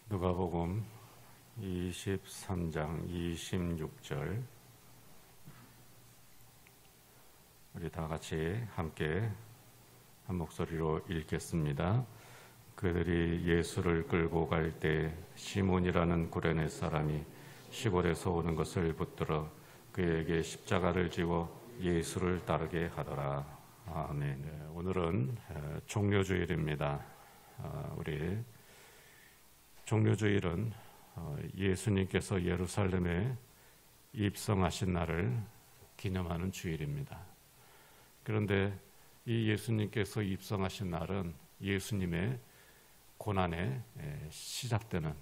누가복음 23장 26절 우리 다 같이 함께 한 목소리로 읽겠습니다. 그들이 예수를 끌고 갈 때 시몬이라는 구레네 사람이 시골에서 오는 것을 붙들어 그에게 십자가를 지워 예수를 따르게 하더라. 아멘. 오늘은 종료주일입니다. 우리 종료주일은 예수님께서 예루살렘에 입성하신 날을 기념하는 주일입니다. 그런데 이 예수님께서 입성하신 날은 예수님의 고난이 시작되는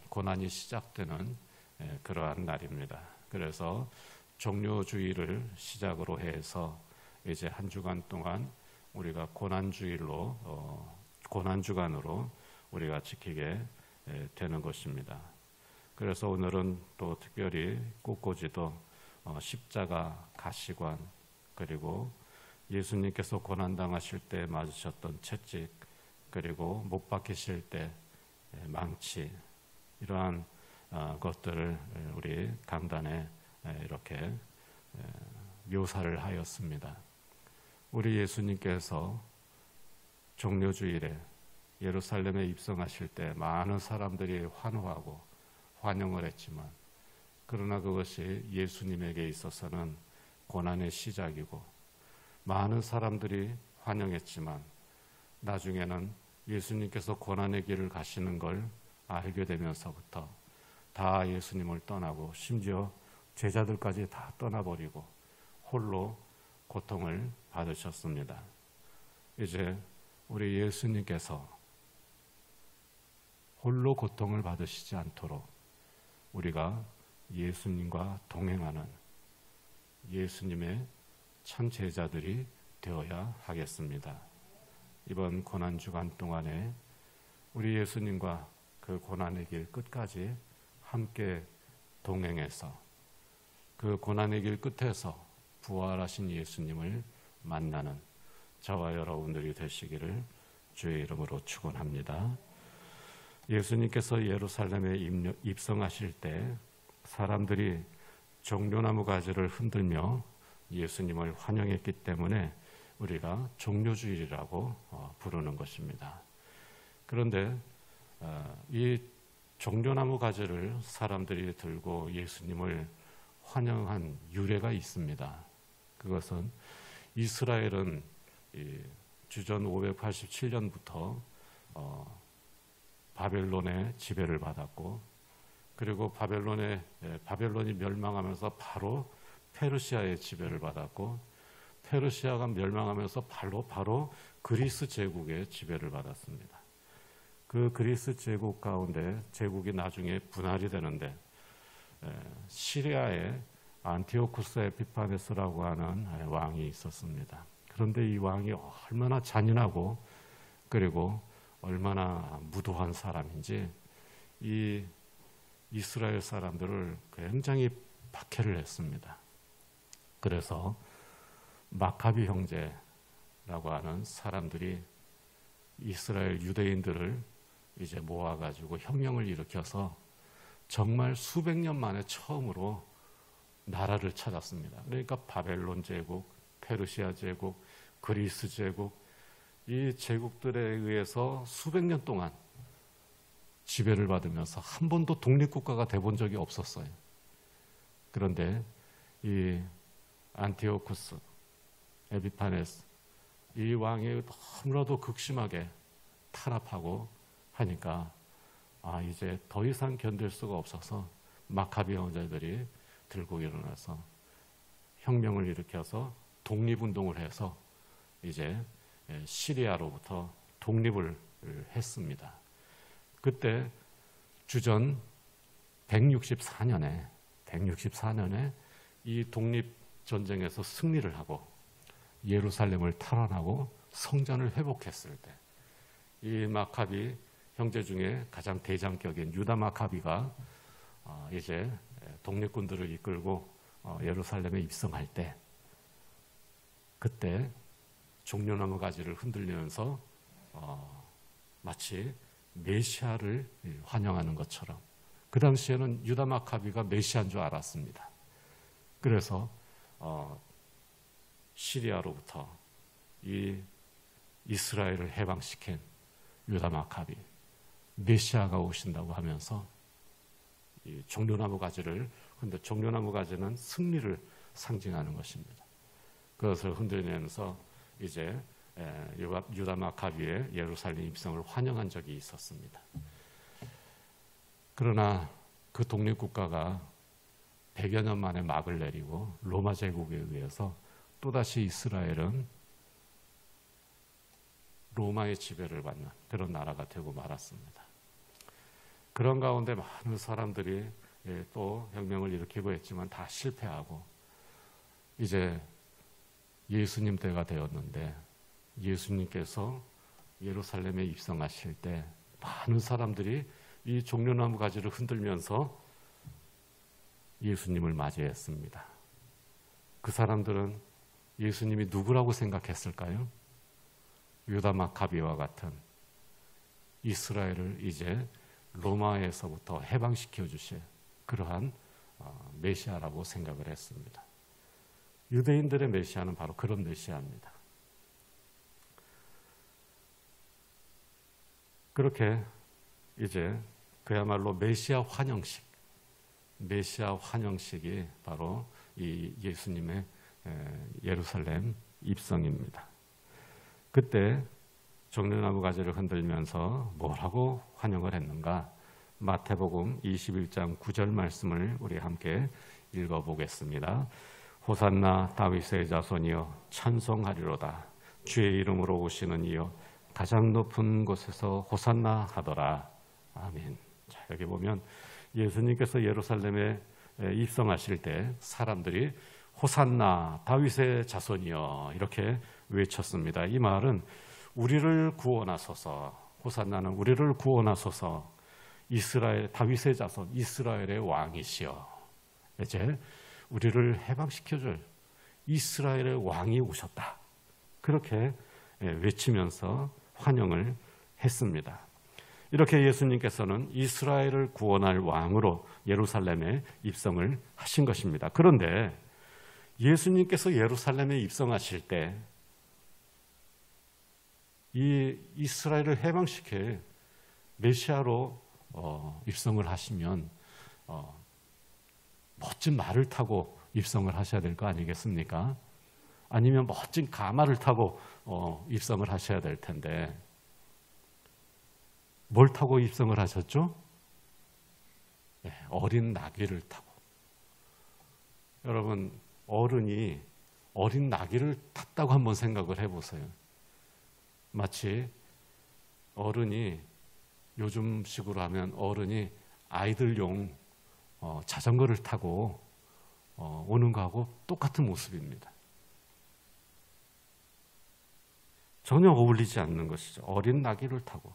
그러한 날입니다. 그래서 종료주일을 시작으로 해서 이제 한 주간 동안 우리가 고난주간으로 우리가 지키게 되는 것입니다. 그래서 오늘은 또 특별히 꽃꽂이도 십자가 가시관, 그리고 예수님께서 고난당하실 때 맞으셨던 채찍, 그리고 못 박히실 때 망치, 이러한 것들을 우리 강단에 이렇게 묘사를 하였습니다. 우리 예수님께서 종료주일에 예루살렘에 입성하실 때 많은 사람들이 환호하고 환영을 했지만, 그러나 그것이 예수님에게 있어서는 고난의 시작이고, 많은 사람들이 환영했지만 나중에는 예수님께서 고난의 길을 가시는 걸 알게 되면서부터 다 예수님을 떠나고, 심지어 제자들까지 다 떠나버리고 홀로 고통을 받으셨습니다. 이제 우리 예수님께서 홀로 고통을 받으시지 않도록 우리가 예수님과 동행하는 예수님의 참 제자들이 되어야 하겠습니다. 이번 고난주간 동안에 우리 예수님과 그 고난의 길 끝까지 함께 동행해서 그 고난의 길 끝에서 부활하신 예수님을 만나는 저와 여러분들이 되시기를 주의 이름으로 축원합니다. 예수님께서 예루살렘에 입성하실 때 사람들이 종려나무 가지를 흔들며 예수님을 환영했기 때문에 우리가 종료주일이라고 부르는 것입니다. 그런데 이 종려나무 가지를 사람들이 들고 예수님을 환영한 유래가 있습니다. 그것은 이스라엘은 주전 587년부터 바벨론의 지배를 받았고, 그리고 바벨론이 멸망하면서 바로 페르시아의 지배를 받았고, 페르시아가 멸망하면서 바로 그리스 제국의 지배를 받았습니다. 그 그리스 제국 가운데 제국이 나중에 분할이 되는데, 시리아의 안티오쿠스 에피파네스라고 하는 왕이 있었습니다. 그런데 이 왕이 얼마나 잔인하고 그리고 얼마나 무도한 사람인지 이 이스라엘 사람들을 굉장히 박해를 했습니다. 그래서 마카비 형제라고 하는 사람들이 이스라엘 유대인들을 이제 모아가지고 혁명을 일으켜서 정말 수백 년 만에 처음으로 나라를 찾았습니다. 그러니까 바벨론 제국, 페르시아 제국, 그리스 제국, 이 제국들에 의해서 수백 년 동안 지배를 받으면서 한 번도 독립국가가 돼본 적이 없었어요. 그런데 이 안티오쿠스 에피파네스, 이 왕이 너무나도 극심하게 탄압하고 하니까 이제 더 이상 견딜 수가 없어서 마카비 형제들이 들고 일어나서 혁명을 일으켜서 독립운동을 해서 이제 시리아로부터 독립을 했습니다. 그때 주전 164년에 이 독립전쟁에서 승리를 하고 예루살렘을 탈환하고 성전을 회복했을 때, 이 마카비 형제 중에 가장 대장격인 유다 마카비가 이제 독립군들을 이끌고 예루살렘에 입성할 때, 그때 종려나무 가지를 흔들리면서 마치 메시아를 환영하는 것처럼 그 당시에는 유다 마카비가 메시아인 줄 알았습니다. 그래서 시리아로부터 이 이스라엘을 해방시킨 유다 마카비 메시아가 오신다고 하면서 이 종려나무 가지를 근데 종려나무 가지는 승리를 상징하는 것입니다. 그것을 흔들면서 이제 유다 마카비의 예루살렘 입성을 환영한 적이 있었습니다. 그러나 그 독립국가가 100여 년 만에 막을 내리고 로마 제국에 의해서 또다시 이스라엘은 로마의 지배를 받는 그런 나라가 되고 말았습니다. 그런 가운데 많은 사람들이 또 혁명을 일으키고 했지만 다 실패하고 이제 예수님 때가 되었는데 예수님께서 예루살렘에 입성하실 때 많은 사람들이 이 종려나무 가지를 흔들면서 예수님을 맞이했습니다. 그 사람들은 예수님이 누구라고 생각했을까요? 유다 마카비와 같은 이스라엘을 이제 로마에서부터 해방시켜 주실 그러한 메시아라고 생각을 했습니다. 유대인들의 메시아는 바로 그런 메시아입니다. 그렇게 이제 그야말로 메시아 환영식이 바로 이 예수님의 예루살렘 입성입니다. 그때 종려나무 가지를 흔들면서 뭐라고 환영을 했는가? 마태복음 21장 9절 말씀을 우리 함께 읽어보겠습니다. 호산나 다윗의 자손이여 찬송하리로다. 주의 이름으로 오시는 이여 가장 높은 곳에서 호산나 하더라. 아멘. 자, 여기 보면 예수님께서 예루살렘에 입성하실 때 사람들이 호산나 다윗의 자손이여 이렇게 외쳤습니다. 이 말은 우리를 구원하소서, 호산나는 우리를 구원하소서, 이스라엘 다윗의 자손 이스라엘의 왕이시여 이제 우리를 해방시켜줄 이스라엘의 왕이 오셨다. 그렇게 외치면서 환영을 했습니다. 이렇게 예수님께서는 이스라엘을 구원할 왕으로 예루살렘에 입성을 하신 것입니다. 그런데 예수님께서 예루살렘에 입성하실 때 이 이스라엘을 해방시킬 메시아로 입성을 하시면 멋진 말을 타고 입성을 하셔야 될 거 아니겠습니까? 아니면 멋진 가마를 타고 입성을 하셔야 될 텐데 뭘 타고 입성을 하셨죠? 네, 어린 나귀를 타고. 여러분 어른이 어린 나귀를 탔다고 한번 생각을 해보세요. 마치 어른이 요즘식으로 하면 어른이 아이들용 자전거를 타고 오는 거하고 똑같은 모습입니다. 전혀 어울리지 않는 것이죠. 어린 나귀를 타고.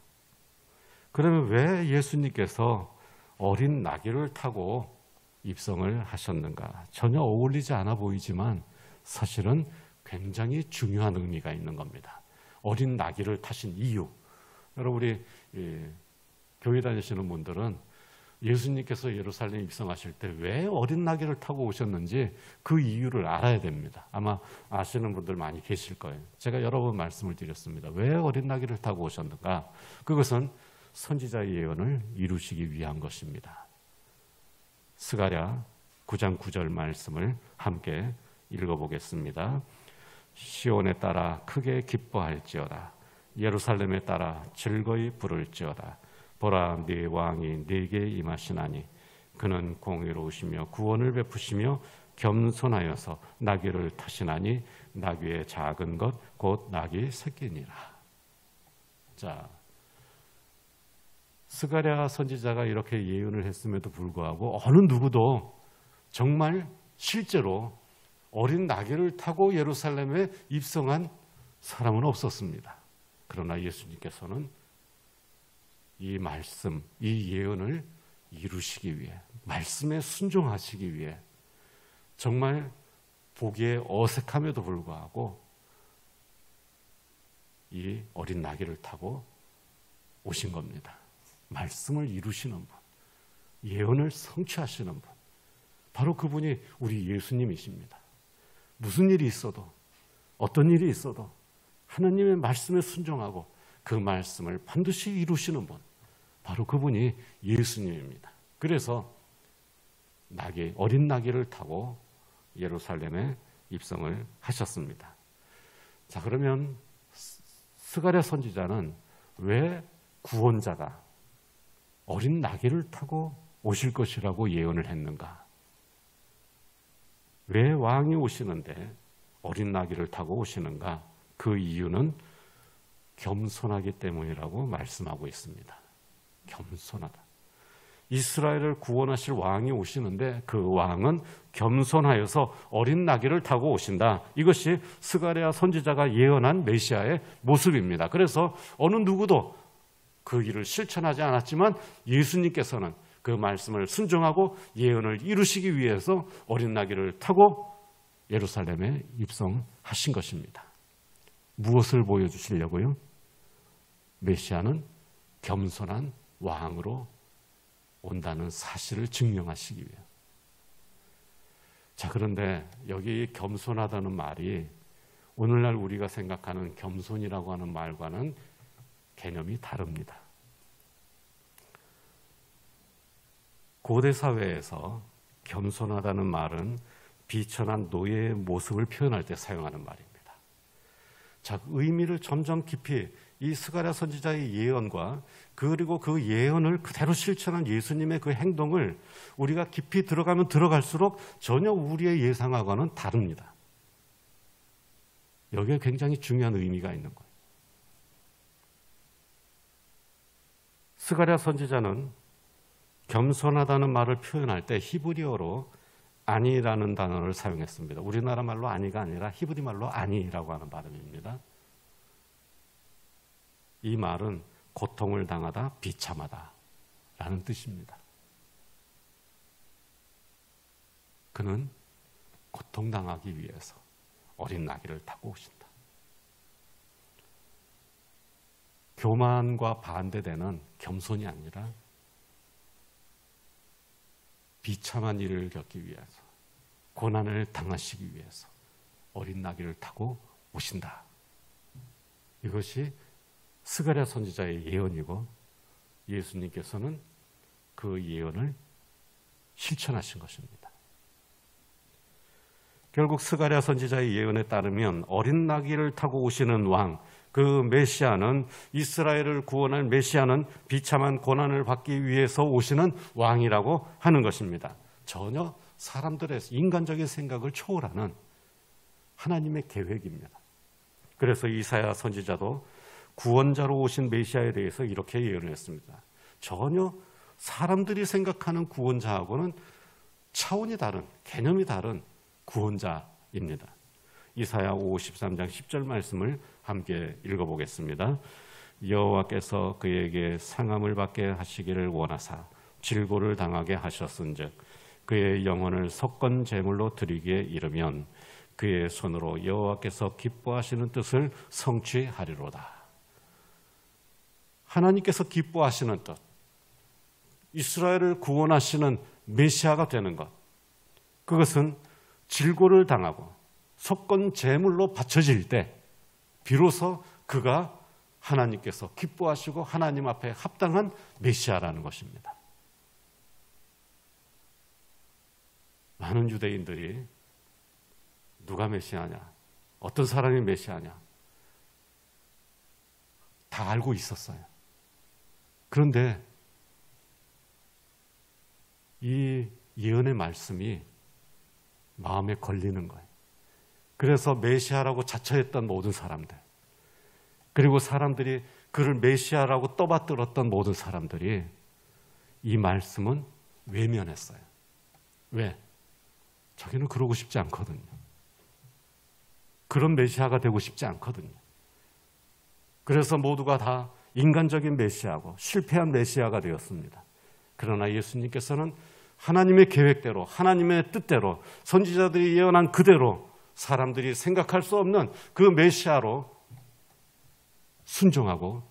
그러면 왜 예수님께서 어린 나귀를 타고 입성을 하셨는가? 전혀 어울리지 않아 보이지만 사실은 굉장히 중요한 의미가 있는 겁니다. 어린 나귀를 타신 이유. 여러분 우리 교회 다니시는 분들은 예수님께서 예루살렘 입성하실 때 왜 어린 나귀를 타고 오셨는지 그 이유를 알아야 됩니다. 아마 아시는 분들 많이 계실 거예요. 제가 여러 번 말씀을 드렸습니다. 왜 어린 나귀를 타고 오셨는가? 그것은 선지자의 예언을 이루시기 위한 것입니다. 스가랴 9장 9절 말씀을 함께 읽어보겠습니다. 시온에 따라 크게 기뻐할지어다. 예루살렘에 따라 즐거이 부를지어다. 보라, 네 왕이 네게 임하시나니 그는 공의로우시며 구원을 베푸시며 겸손하여서 나귀를 타시나니 나귀의 작은 것 곧 나귀 새끼니라. 자, 스가랴 선지자가 이렇게 예언을 했음에도 불구하고 어느 누구도 정말 실제로 어린 나귀를 타고 예루살렘에 입성한 사람은 없었습니다. 그러나 예수님께서는 이 말씀, 이 예언을 이루시기 위해, 말씀에 순종하시기 위해 정말 보기에 어색함에도 불구하고 이 어린 나귀를 타고 오신 겁니다. 말씀을 이루시는 분, 예언을 성취하시는 분, 바로 그분이 우리 예수님이십니다. 무슨 일이 있어도, 어떤 일이 있어도 하나님의 말씀에 순종하고 그 말씀을 반드시 이루시는 분, 바로 그분이 예수님입니다. 그래서 어린 나귀를 타고 예루살렘에 입성을 하셨습니다. 자, 그러면 스가랴 선지자는 왜 구원자가 어린 나귀를 타고 오실 것이라고 예언을 했는가? 왜 왕이 오시는데 어린 나귀를 타고 오시는가? 그 이유는 겸손하기 때문이라고 말씀하고 있습니다. 겸손하다. 이스라엘을 구원하실 왕이 오시는데 그 왕은 겸손하여서 어린 나귀를 타고 오신다. 이것이 스가랴 선지자가 예언한 메시아의 모습입니다. 그래서 어느 누구도 그 일을 실천하지 않았지만 예수님께서는 그 말씀을 순종하고 예언을 이루시기 위해서 어린 나귀를 타고 예루살렘에 입성하신 것입니다. 무엇을 보여주시려고요? 메시아는 겸손한 왕으로 온다는 사실을 증명하시기 위해. 자, 그런데 여기 겸손하다는 말이 오늘날 우리가 생각하는 겸손이라고 하는 말과는 개념이 다릅니다. 고대 사회에서 겸손하다는 말은 비천한 노예의 모습을 표현할 때 사용하는 말입니다. 자, 의미를 점점 깊이 이 스가랴 선지자의 예언과 그리고 그 예언을 그대로 실천한 예수님의 그 행동을 우리가 깊이 들어가면 들어갈수록 전혀 우리의 예상하고는 다릅니다. 여기에 굉장히 중요한 의미가 있는 거예요. 스가랴 선지자는 겸손하다는 말을 표현할 때 히브리어로 아니라는 단어를 사용했습니다. 우리나라 말로 아니가 아니라 히브리 말로 아니라고 하는 발음입니다. 이 말은 고통을 당하다, 비참하다 라는 뜻입니다. 그는 고통당하기 위해서 어린 나귀를 타고 오신다. 교만과 반대되는 겸손이 아니라 비참한 일을 겪기 위해서, 고난을 당하시기 위해서 어린 나귀를 타고 오신다. 이것이 스가랴 선지자의 예언이고 예수님께서는 그 예언을 실천하신 것입니다. 결국 스가랴 선지자의 예언에 따르면 어린 나귀를 타고 오시는 왕, 그 메시아는, 이스라엘을 구원할 메시아는 비참한 고난을 받기 위해서 오시는 왕이라고 하는 것입니다. 전혀 사람들의 인간적인 생각을 초월하는 하나님의 계획입니다. 그래서 이사야 선지자도 구원자로 오신 메시아에 대해서 이렇게 예언을 했습니다. 전혀 사람들이 생각하는 구원자하고는 차원이 다른, 개념이 다른 구원자입니다. 이사야 53장 10절 말씀을 함께 읽어보겠습니다. 여호와께서 그에게 상함을 받게 하시기를 원하사 질고를 당하게 하셨은즉 그의 영혼을 속건 제물로 드리기에 이르면 그의 손으로 여호와께서 기뻐하시는 뜻을 성취하리로다. 하나님께서 기뻐하시는 뜻, 이스라엘을 구원하시는 메시아가 되는 것, 그것은 질고를 당하고 속건 제물로 바쳐질 때 비로소 그가 하나님께서 기뻐하시고 하나님 앞에 합당한 메시아라는 것입니다. 많은 유대인들이 누가 메시아냐, 어떤 사람이 메시아냐 다 알고 있었어요. 그런데 이 예언의 말씀이 마음에 걸리는 거예요. 그래서 메시아라고 자처했던 모든 사람들, 그리고 사람들이 그를 메시아라고 떠받들었던 모든 사람들이 이 말씀은 외면했어요. 왜? 자기는 그러고 싶지 않거든요. 그런 메시아가 되고 싶지 않거든요. 그래서 모두가 다 인간적인 메시아고 실패한 메시아가 되었습니다. 그러나 예수님께서는 하나님의 계획대로, 하나님의 뜻대로, 선지자들이 예언한 그대로 사람들이 생각할 수 없는 그 메시아로 순종하고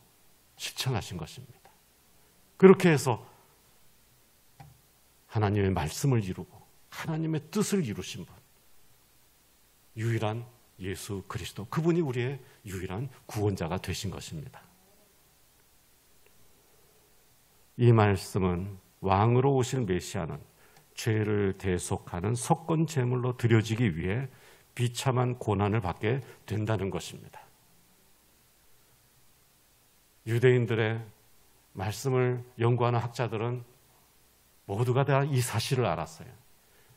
실천하신 것입니다. 그렇게 해서 하나님의 말씀을 이루고 하나님의 뜻을 이루신 분, 유일한 예수 그리스도, 그분이 우리의 유일한 구원자가 되신 것입니다. 이 말씀은 왕으로 오실 메시아는 죄를 대속하는 석권 제물로 드려지기 위해 비참한 고난을 받게 된다는 것입니다. 유대인들의 말씀을 연구하는 학자들은 모두가 다 이 사실을 알았어요.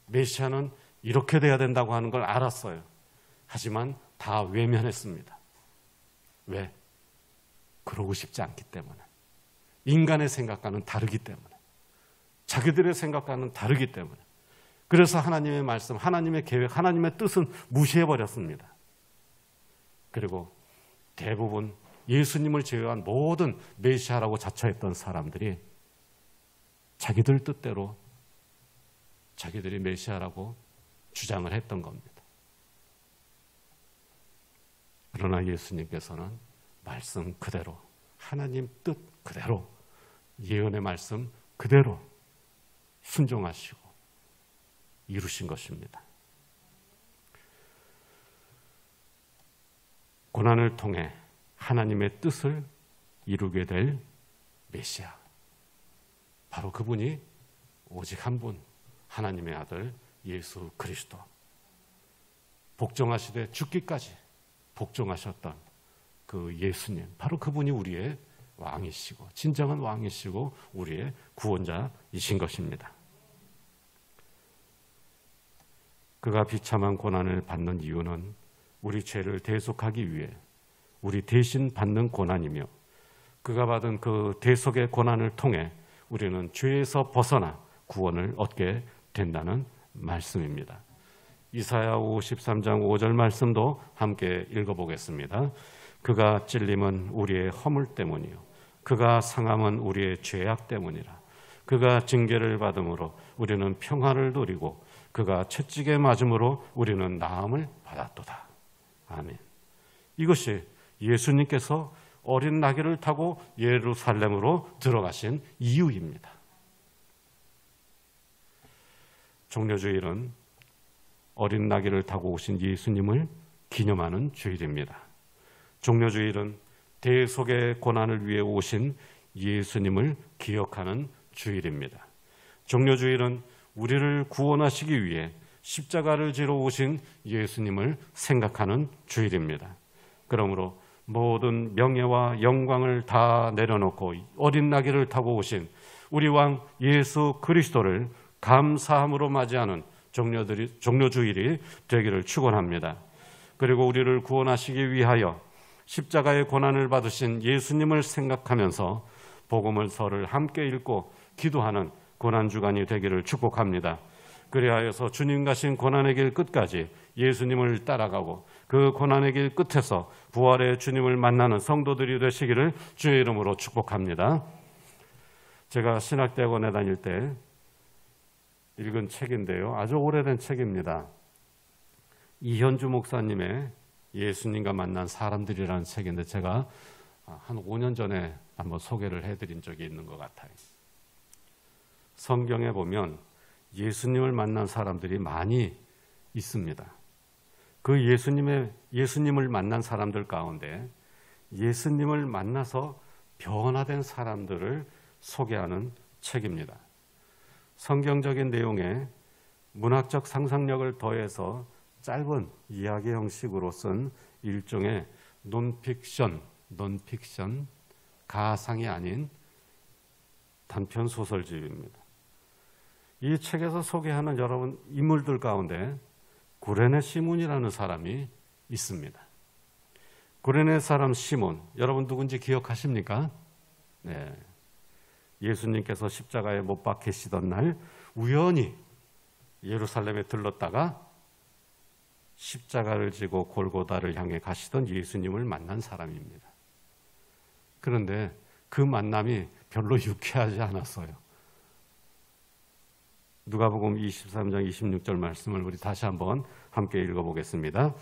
메시아는 이렇게 돼야 된다고 하는 걸 알았어요. 하지만 다 외면했습니다. 왜? 그러고 싶지 않기 때문에. 인간의 생각과는 다르기 때문에. 자기들의 생각과는 다르기 때문에. 그래서 하나님의 말씀, 하나님의 계획, 하나님의 뜻은 무시해버렸습니다. 그리고 대부분 예수님을 제외한 모든 메시아라고 자처했던 사람들이 자기들 뜻대로 자기들이 메시아라고 주장을 했던 겁니다. 그러나 예수님께서는 말씀 그대로, 하나님 뜻 그대로, 예언의 말씀 그대로 순종하시고 이루신 것입니다. 고난을 통해 하나님의 뜻을 이루게 될 메시아, 바로 그분이 오직 한 분, 하나님의 아들 예수 그리스도. 복종하시되 죽기까지 복종하셨던 그 예수님, 바로 그분이 우리의 왕이시고 진정한 왕이시고 우리의 구원자이신 것입니다. 그가 비참한 고난을 받는 이유는 우리 죄를 대속하기 위해 우리 대신 받는 고난이며, 그가 받은 그 대속의 고난을 통해 우리는 죄에서 벗어나 구원을 얻게 된다는 말씀입니다. 이사야 53장 5절 말씀도 함께 읽어보겠습니다. 그가 찔림은 우리의 허물 때문이요 그가 상함은 우리의 죄악 때문이라. 그가 징계를 받음으로 우리는 평화를 누리고 그가 채찍에 맞음으로 우리는 나음을 받았도다. 아멘. 이것이 예수님께서 어린 나귀를 타고 예루살렘으로 들어가신 이유입니다. 종려주일은 어린 나귀를 타고 오신 예수님을 기념하는 주일입니다. 종려주일은 대속의 고난을 위해 오신 예수님을 기억하는 주일입니다. 종려주일은 우리를 구원하시기 위해 십자가를 지러 오신 예수님을 생각하는 주일입니다. 그러므로 모든 명예와 영광을 다 내려놓고 어린 나귀를 타고 오신 우리 왕 예수 그리스도를 감사함으로 맞이하는 종려주일이 되기를 축원합니다. 그리고 우리를 구원하시기 위하여 십자가의 고난을 받으신 예수님을 생각하면서 복음서를 함께 읽고 기도하는 고난주간이 되기를 축복합니다. 그리하여서 주님 가신 고난의 길 끝까지 예수님을 따라가고 그 고난의 길 끝에서 부활의 주님을 만나는 성도들이 되시기를 주의 이름으로 축복합니다. 제가 신학대학원에 다닐 때 읽은 책인데요, 아주 오래된 책입니다. 이현주 목사님의 예수님과 만난 사람들이라는 책인데, 제가 한 5년 전에 한번 소개를 해드린 적이 있는 것 같아요. 성경에 보면 예수님을 만난 사람들이 많이 있습니다. 그 예수님을 만난 사람들 가운데 예수님을 만나서 변화된 사람들을 소개하는 책입니다. 성경적인 내용에 문학적 상상력을 더해서 짧은 이야기 형식으로 쓴 일종의 논픽션, 가상이 아닌 단편 소설집입니다. 이 책에서 소개하는 여러분 인물들 가운데 구레네 시몬이라는 사람이 있습니다. 구레네 사람 시몬, 여러분 누군지 기억하십니까? 네. 예수님께서 십자가에 못 박히시던 날 우연히 예루살렘에 들렀다가 십자가를 지고 골고다를 향해 가시던 예수님을 만난 사람입니다. 그런데 그 만남이 별로 유쾌하지 않았어요. 누가복음 23장 26절 말씀을 우리 다시 한번 함께 읽어보겠습니다.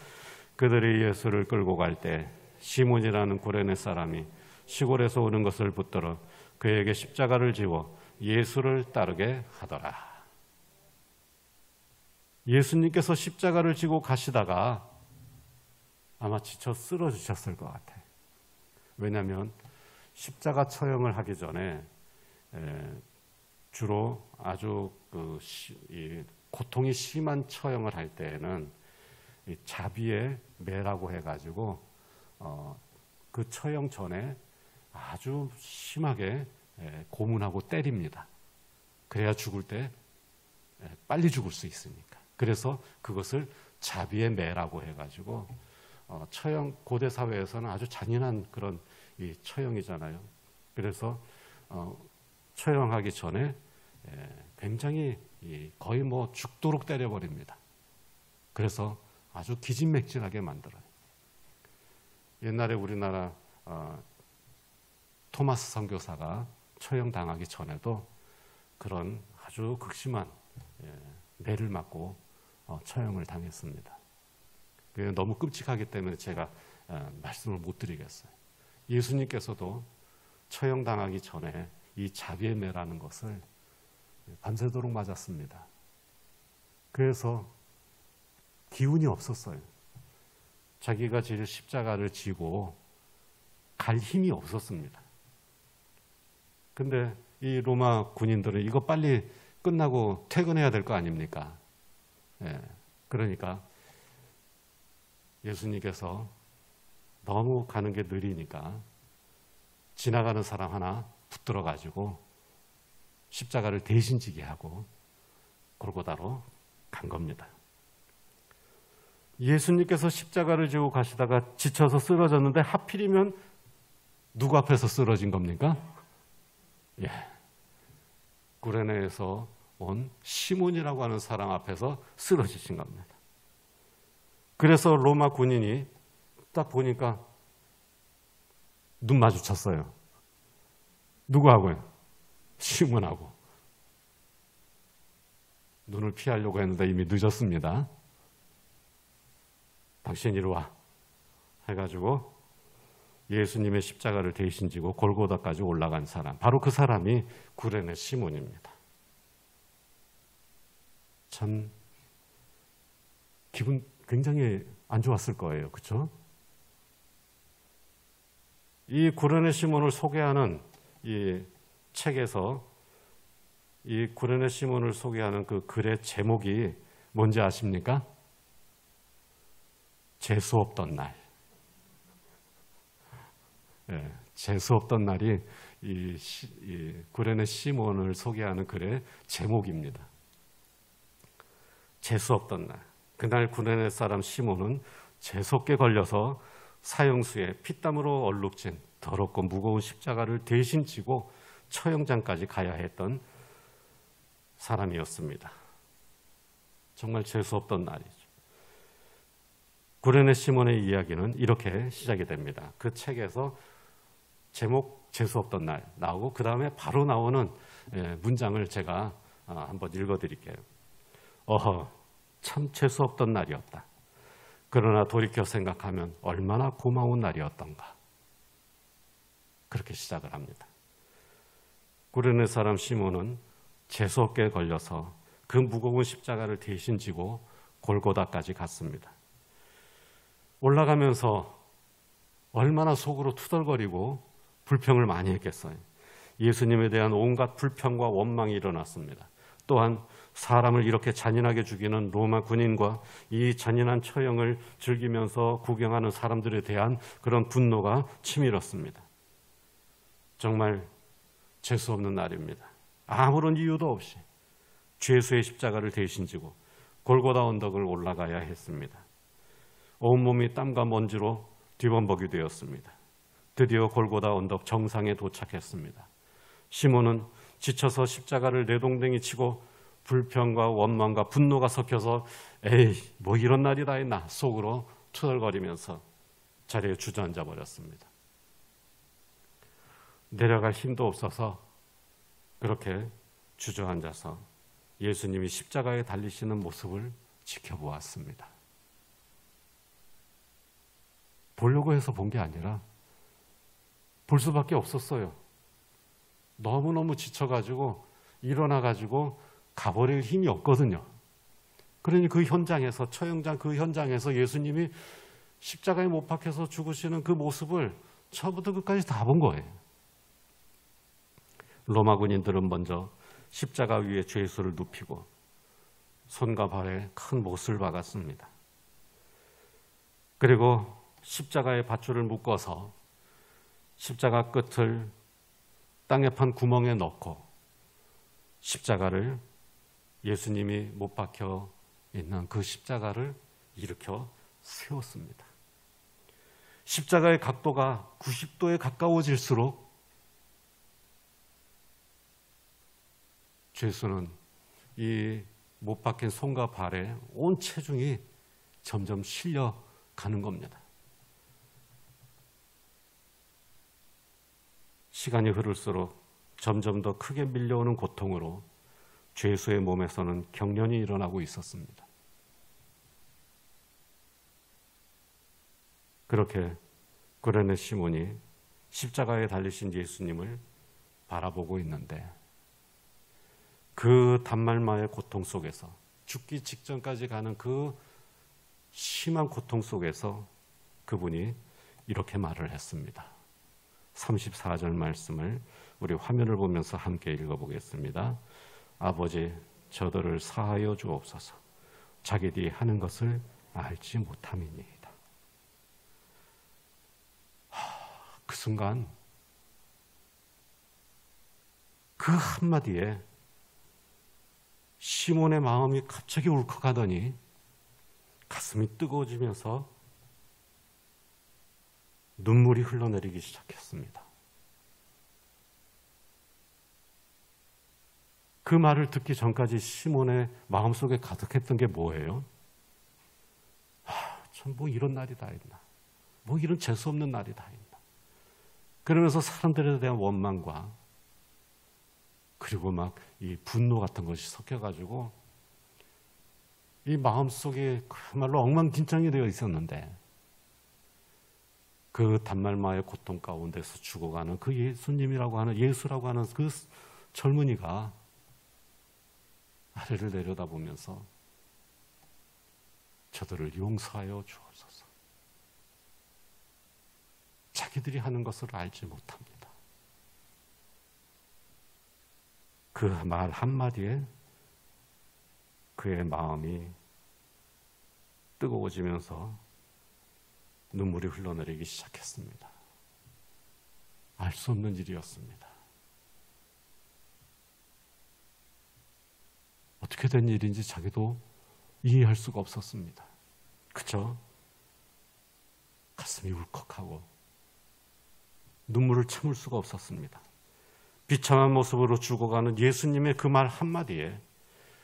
그들이 예수를 끌고 갈 때 시몬이라는 구레네 사람이 시골에서 오는 것을 붙들어 그에게 십자가를 지워 예수를 따르게 하더라. 예수님께서 십자가를 지고 가시다가 아마 지쳐 쓰러지셨을 것 같아요. 왜냐하면 십자가 처형을 하기 전에 주로 아주 고통이 심한 처형을 할 때에는 자비의 매라고 해가지고 그 처형 전에 아주 심하게 고문하고 때립니다. 그래야 죽을 때 빨리 죽을 수 있으니까. 그래서 그것을 자비의 매라고 해가지고 처형, 고대 사회에서는 아주 잔인한 그런 이 처형이잖아요. 그래서 처형하기 전에 굉장히 거의 뭐 죽도록 때려버립니다. 그래서 아주 기진맥진하게 만들어요. 옛날에 우리나라 토마스 선교사가 처형당하기 전에도 그런 아주 극심한 매를 맞고 처형을 당했습니다. 그게 너무 끔찍하기 때문에 제가 말씀을 못 드리겠어요. 예수님께서도 처형당하기 전에 이 자비의 매라는 것을 밤새도록 맞았습니다. 그래서 기운이 없었어요. 자기가 질 십자가를 지고 갈 힘이 없었습니다. 근데 이 로마 군인들은 이거 빨리 끝나고 퇴근해야 될 거 아닙니까? 그러니까 예수님께서 너무 가는 게 느리니까 지나가는 사람 하나 붙들어 가지고 십자가를 대신 지게 하고 골고다로 간 겁니다. 예수님께서 십자가를 지고 가시다가 지쳐서 쓰러졌는데 하필이면 누구 앞에서 쓰러진 겁니까? 구레네에서 온 시몬이라고 하는 사람 앞에서 쓰러지신 겁니다. 그래서 로마 군인이 딱 보니까 눈 마주쳤어요. 누구하고요? 시몬하고. 눈을 피하려고 했는데 이미 늦었습니다. 당신 이리 와 해가지고 예수님의 십자가를 대신 지고 골고다까지 올라간 사람, 바로 그 사람이 구레네 시몬입니다. 참 기분 굉장히 안 좋았을 거예요. 그렇죠? 이 구레네 시몬을 소개하는 이 책에서 이 구레네 시몬을 소개하는 그 글의 제목이 뭔지 아십니까? 재수 없던 날. 재수 없던 날이 이 구레네 시몬을 소개하는 글의 제목입니다. 재수 없던 날. 그날 구레네 사람 시몬은 재수없게 걸려서 사형수에 피땀으로 얼룩진 더럽고 무거운 십자가를 대신 지고 처형장까지 가야 했던 사람이었습니다. 정말 재수 없던 날이죠. 구레네 시몬의 이야기는 이렇게 시작이 됩니다. 그 책에서 제목 재수 없던 날 나오고 그 다음에 바로 나오는 문장을 제가 한번 읽어드릴게요. 참 재수 없던 날이었다. 그러나 돌이켜 생각하면 얼마나 고마운 날이었던가. 그렇게 시작을 합니다. 구레네 사람 시몬은 재수없게 걸려서 그 무거운 십자가를 대신 지고 골고다까지 갔습니다. 올라가면서 얼마나 속으로 투덜거리고 불평을 많이 했겠어요. 예수님에 대한 온갖 불평과 원망이 일어났습니다. 또한 사람을 이렇게 잔인하게 죽이는 로마 군인과 이 잔인한 처형을 즐기면서 구경하는 사람들에 대한 그런 분노가 치밀었습니다. 정말 재수 없는 날입니다. 아무런 이유도 없이 죄수의 십자가를 대신 지고 골고다 언덕을 올라가야 했습니다. 온몸이 땀과 먼지로 뒤범벅이 되었습니다. 드디어 골고다 언덕 정상에 도착했습니다. 시몬은 지쳐서 십자가를 내동댕이 치고 불평과 원망과 분노가 섞여서 에이 뭐 이런 날이 다 있나 속으로 투덜거리면서 자리에 주저앉아 버렸습니다. 내려갈 힘도 없어서 그렇게 주저앉아서 예수님이 십자가에 달리시는 모습을 지켜보았습니다. 보려고 해서 본 게 아니라 볼 수밖에 없었어요. 너무너무 지쳐가지고 일어나가지고 가버릴 힘이 없거든요. 그러니 그 현장에서, 처형장 그 현장에서 예수님이 십자가에 못 박혀서 죽으시는 그 모습을 처음부터 끝까지 다 본 거예요. 로마 군인들은 먼저 십자가 위에 죄수를 눕히고 손과 발에 큰 못을 박았습니다. 그리고 십자가에 밧줄을 묶어서 십자가 끝을 땅에 판 구멍에 넣고 십자가를, 예수님이 못 박혀 있는 그 십자가를 일으켜 세웠습니다. 십자가의 각도가 90도에 가까워질수록 죄수는 이 못 박힌 손과 발에 온 체중이 점점 실려가는 겁니다. 시간이 흐를수록 점점 더 크게 밀려오는 고통으로 죄수의 몸에서는 경련이 일어나고 있었습니다. 그렇게 구레네 시몬이 십자가에 달리신 예수님을 바라보고 있는데 그 단말마의 고통 속에서, 죽기 직전까지 가는 그 심한 고통 속에서 그분이 이렇게 말을 했습니다. 34절 말씀을 우리 화면을 보면서 함께 읽어보겠습니다. 아버지, 저들을 사하여 주옵소서. 자기들이 하는 것을 알지 못함이니이다. 그 순간 그 한마디에 시몬의 마음이 갑자기 울컥하더니 가슴이 뜨거워지면서 눈물이 흘러내리기 시작했습니다. 그 말을 듣기 전까지 시몬의 마음속에 가득했던 게 뭐예요? 참 뭐 이런 날이 다 있나? 뭐 이런 재수없는 날이 다 있나? 그러면서 사람들에 대한 원망과 그리고 막 이 분노 같은 것이 섞여가지고 이 마음속에 그야말로 엉망진창이 되어 있었는데 그 단말마의 고통 가운데서 죽어가는 그 예수님이라고 하는, 예수라고 하는 그 젊은이가 아래를 내려다보면서 저들을 용서하여 주옵소서. 자기들이 하는 것을 알지 못합니다. 그 말 한마디에 그의 마음이 뜨거워지면서 눈물이 흘러내리기 시작했습니다. 알 수 없는 일이었습니다. 어떻게 된 일인지 자기도 이해할 수가 없었습니다. 그저 가슴이 울컥하고 눈물을 참을 수가 없었습니다. 비참한 모습으로 죽어가는 예수님의 그 말 한마디에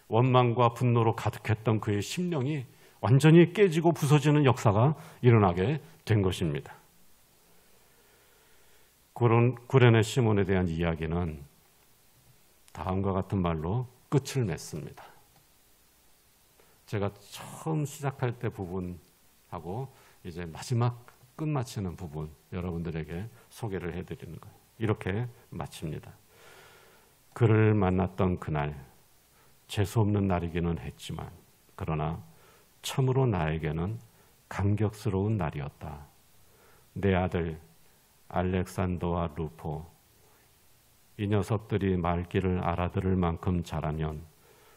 원망과 분노로 가득했던 그의 심령이 완전히 깨지고 부서지는 역사가 일어나게 된 것입니다. 구레네 시몬에 대한 이야기는 다음과 같은 말로 끝을 맺습니다. 제가 처음 시작할 때 부분하고 이제 마지막 끝마치는 부분 여러분들에게 소개를 해드리는 거예요. 이렇게 마칩니다. 그를 만났던 그날, 재수없는 날이기는 했지만 그러나 참으로 나에게는 감격스러운 날이었다. 내 아들 알렉산더와 루포, 이 녀석들이 말귀를 알아들을 만큼 자라면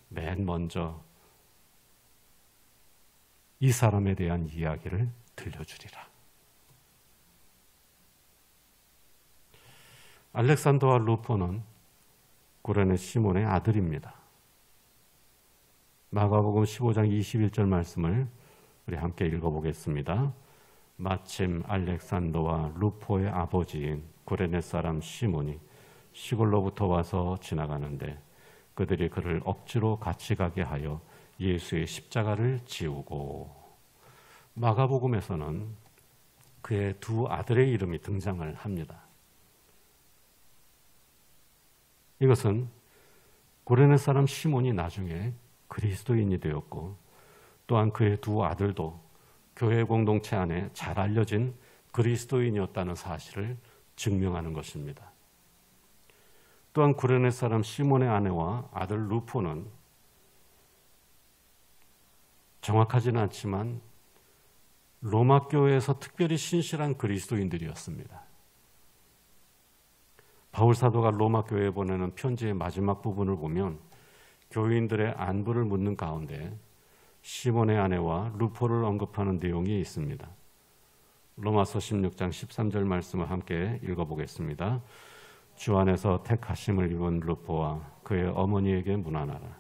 맨 먼저 이 사람에 대한 이야기를 들려주리라. 알렉산더와 루포는 구레네 시몬의 아들입니다. 마가복음 15장 21절 말씀을 우리 함께 읽어보겠습니다. 마침 알렉산더와 루포의 아버지인 구레네 사람 시몬이 시골로부터 와서 지나가는데 그들이 그를 억지로 같이 가게 하여 예수의 십자가를 지우고, 마가복음에서는 그의 두 아들의 이름이 등장을 합니다. 이것은 구레네 사람 시몬이 나중에 그리스도인이 되었고 또한 그의 두 아들도 교회 공동체 안에 잘 알려진 그리스도인이었다는 사실을 증명하는 것입니다. 또한 구레네 사람 시몬의 아내와 아들 루포는 정확하지는 않지만 로마 교회에서 특별히 신실한 그리스도인들이었습니다. 바울 사도가 로마 교회에 보내는 편지의 마지막 부분을 보면 교인들의 안부를 묻는 가운데 시몬의 아내와 루포를 언급하는 내용이 있습니다. 로마서 16장 13절 말씀을 함께 읽어보겠습니다. 주 안에서 택하심을 입은 루포와 그의 어머니에게 문안하라.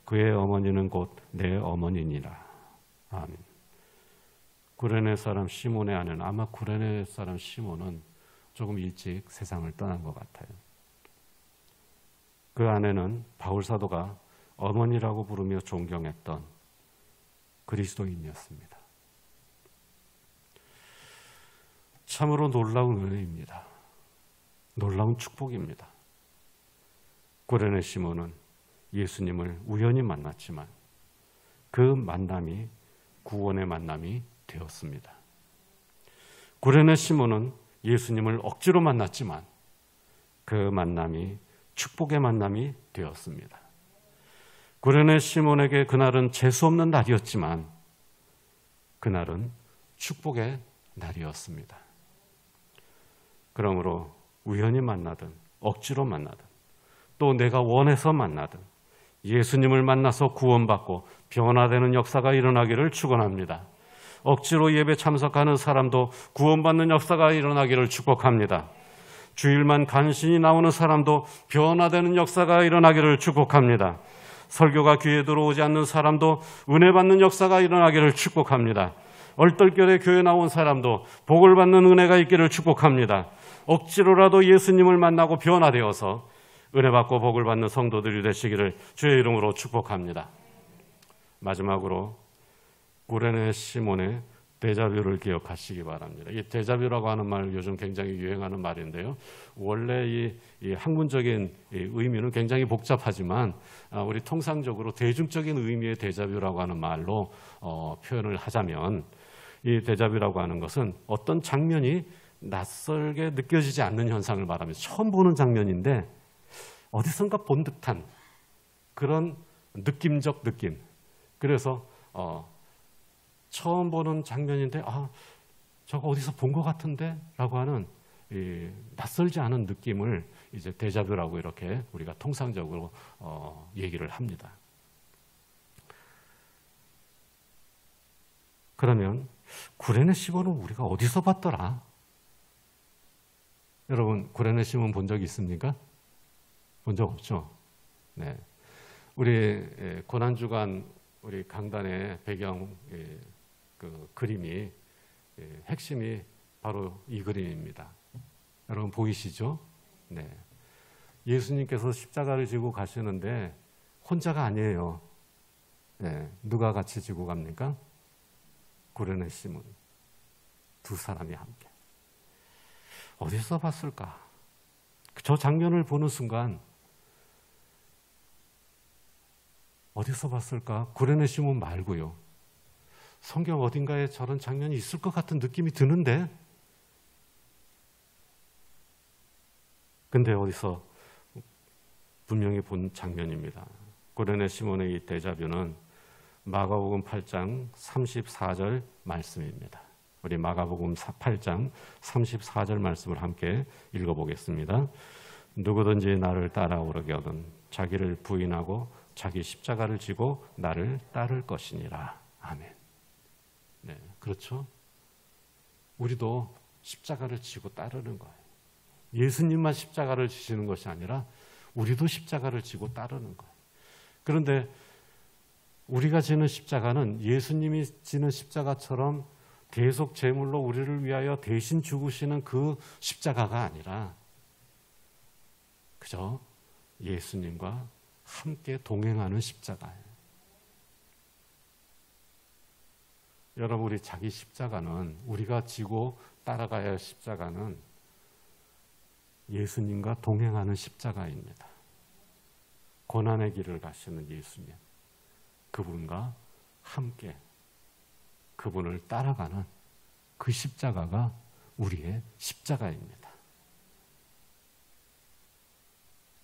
그의 어머니는 곧 내 어머니니라. 아멘. 구레네 사람 시몬의 아내는, 아마 구레네 사람 시몬은 조금 일찍 세상을 떠난 것 같아요. 그 아내는 바울 사도가 어머니라고 부르며 존경했던 그리스도인이었습니다. 참으로 놀라운 은혜입니다. 놀라운 축복입니다. 구레네 시몬은 예수님을 우연히 만났지만 그 만남이 구원의 만남이 되었습니다. 구레네 시몬은 예수님을 억지로 만났지만 그 만남이 축복의 만남이 되었습니다. 구레네 시몬에게 그날은 재수없는 날이었지만 그날은 축복의 날이었습니다. 그러므로 우연히 만나든 억지로 만나든 또 내가 원해서 만나든 예수님을 만나서 구원받고 변화되는 역사가 일어나기를 축원합니다. 억지로 예배 참석하는 사람도 구원받는 역사가 일어나기를 축복합니다. 주일만 간신히 나오는 사람도 변화되는 역사가 일어나기를 축복합니다. 설교가 귀에 들어오지 않는 사람도 은혜 받는 역사가 일어나기를 축복합니다. 얼떨결에 교회 나온 사람도 복을 받는 은혜가 있기를 축복합니다. 억지로라도 예수님을 만나고 변화되어서 은혜 받고 복을 받는 성도들이 되시기를 주의 이름으로 축복합니다. 마지막으로 구레네 시몬의 데자뷰를 기억하시기 바랍니다. 이 데자뷰라고 하는 말 요즘 굉장히 유행하는 말인데요. 원래 이 학문적인 의미는 굉장히 복잡하지만 우리 통상적으로 대중적인 의미의 데자뷰라고 하는 말로 표현을 하자면 이 데자뷰라고 하는 것은 어떤 장면이 낯설게 느껴지지 않는 현상을 말합니다. 처음 보는 장면인데 어디선가 본 듯한 그런 느낌적 느낌. 그래서 처음 보는 장면인데 저거 어디서 본 것 같은데? 라고 하는 이 낯설지 않은 느낌을 이제 데자뷰라고 이렇게 우리가 통상적으로 얘기를 합니다. 그러면 구레네 시몬은 우리가 어디서 봤더라? 여러분 구레네 시몬 본 적 있습니까? 본 적 없죠? 네. 우리 고난주간 우리 강단의 배경 그 그림이 핵심이 바로 이 그림입니다. 여러분 보이시죠? 네. 예수님께서 십자가를 지고 가시는데 혼자가 아니에요. 네. 누가 같이 지고 갑니까? 구레네 시몬. 두 사람이 함께. 어디서 봤을까? 저 장면을 보는 순간 어디서 봤을까? 구레네 시몬 말고요. 성경 어딘가에 저런 장면이 있을 것 같은 느낌이 드는데 근데 어디서 분명히 본 장면입니다. 구레네 시몬의 이 데자뷰는 마가복음 8장 34절 말씀입니다. 우리 마가복음 8장 34절 말씀을 함께 읽어보겠습니다. 누구든지 나를 따라오려거든 자기를 부인하고 자기 십자가를 지고 나를 따를 것이니라. 아멘. 네, 그렇죠? 우리도 십자가를 지고 따르는 거예요. 예수님만 십자가를 지시는 것이 아니라 우리도 십자가를 지고 따르는 거예요. 그런데 우리가 지는 십자가는 예수님이 지는 십자가처럼 대속 제물로 우리를 위하여 대신 죽으시는 그 십자가가 아니라 그저 예수님과 함께 동행하는 십자가예요. 여러분 우리 자기 십자가는 우리가 지고 따라가야 할 십자가는 예수님과 동행하는 십자가입니다. 고난의 길을 가시는 예수님, 그분과 함께 그분을 따라가는 그 십자가가 우리의 십자가입니다.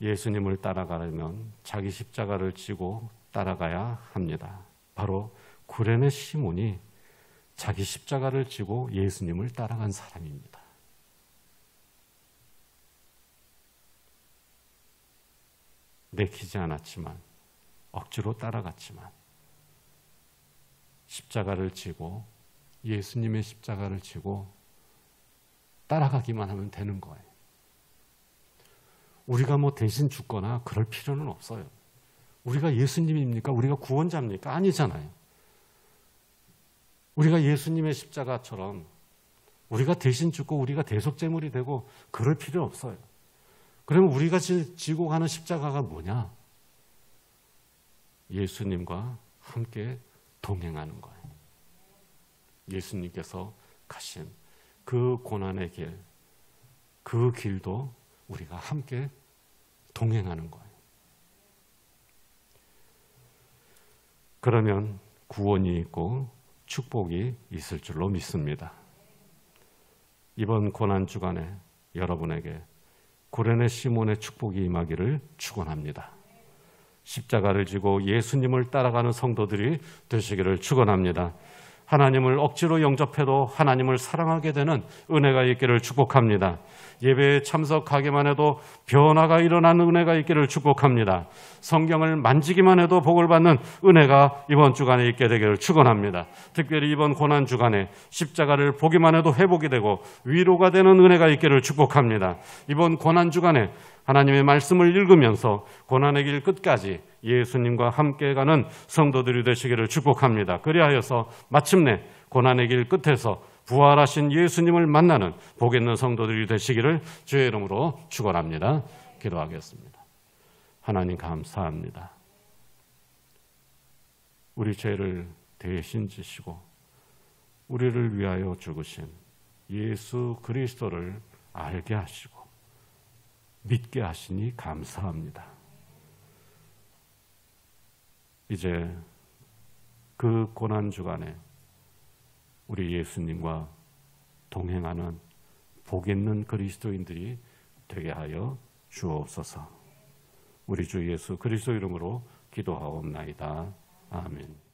예수님을 따라가려면 자기 십자가를 지고 따라가야 합니다. 바로 구레네 시몬이 자기 십자가를 지고 예수님을 따라간 사람입니다. 내키지 않았지만, 억지로 따라갔지만 십자가를 지고, 예수님의 십자가를 지고 따라가기만 하면 되는 거예요. 우리가 뭐 대신 죽거나 그럴 필요는 없어요. 우리가 예수님입니까? 우리가 구원자입니까? 아니잖아요. 우리가 예수님의 십자가처럼 우리가 대신 죽고 우리가 대속제물이 되고 그럴 필요 없어요. 그러면 우리가 지고 가는 십자가가 뭐냐? 예수님과 함께 동행하는 거예요. 예수님께서 가신 그 고난의 길, 그 길도 우리가 함께 동행하는 거예요. 그러면 구원이 있고 축복이 있을 줄로 믿습니다. 이번 고난 주간에 여러분에게 구레네 시몬의 축복이 임하기를 축원합니다. 십자가를 지고 예수님을 따라가는 성도들이 되시기를 축원합니다. 하나님을 억지로 영접해도 하나님을 사랑하게 되는 은혜가 있기를 축복합니다. 예배에 참석하기만 해도 변화가 일어나는 은혜가 있기를 축복합니다. 성경을 만지기만 해도 복을 받는 은혜가 이번 주간에 있게 되기를 축원합니다. 특별히 이번 고난 주간에 십자가를 보기만 해도 회복이 되고 위로가 되는 은혜가 있기를 축복합니다. 이번 고난 주간에 하나님의 말씀을 읽으면서 고난의 길 끝까지 예수님과 함께 가는 성도들이 되시기를 축복합니다. 그리하여서 마침내 고난의 길 끝에서 부활하신 예수님을 만나는 복 있는 성도들이 되시기를 주의 이름으로 축원합니다. 기도하겠습니다. 하나님 감사합니다. 우리 죄를 대신 지시고 우리를 위하여 죽으신 예수 그리스도를 알게 하시고 믿게 하시니 감사합니다. 이제 그 고난 주간에 우리 예수님과 동행하는 복 있는 그리스도인들이 되게 하여 주옵소서. 우리 주 예수 그리스도 이름으로 기도하옵나이다. 아멘.